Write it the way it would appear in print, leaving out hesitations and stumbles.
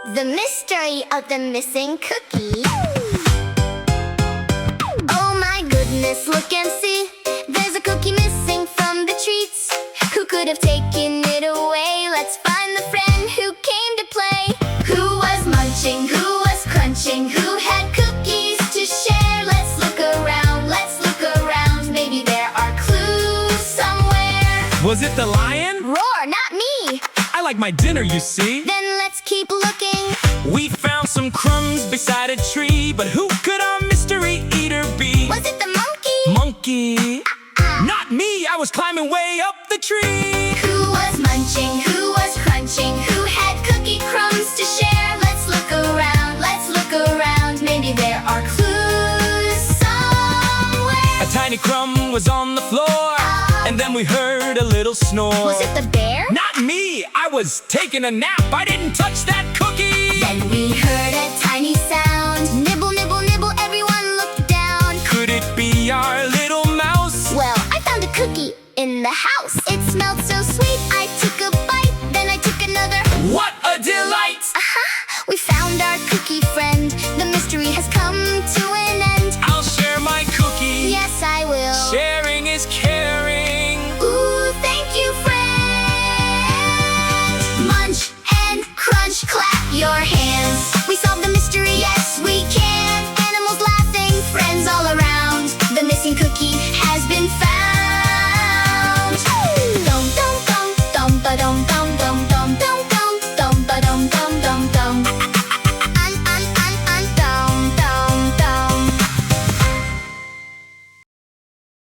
The mystery of the missing cookie. Oh my goodness, look and see. There's a cookie missing from the treats. Who could have taken it away? Let's find the friend who came to play. Who was munching? Who was crunching? Who had cookies to share? Let's look around, maybe there are clues somewhere. Was it the lion? Roar, not me. I like my dinner, you see. Then let's keep looking. We found some crumbs beside a tree, but who could our mystery eater be? Was it the monkey? Monkey. Not me, I was climbing way up the tree. Who was munching? Who was crunching? Who had cookie crumbs to share? Let's look around, maybe there are clues somewhere. A tiny crumb was on the floor, and then we heard a little snore. Was it the bear? Not me, I was taking a nap. I didn't touch that cookie. Then we heard a tiny sound. Nibble, nibble, nibble, everyone looked down. Could it be our little mouse? Well, I found a cookie in the house. It smelled so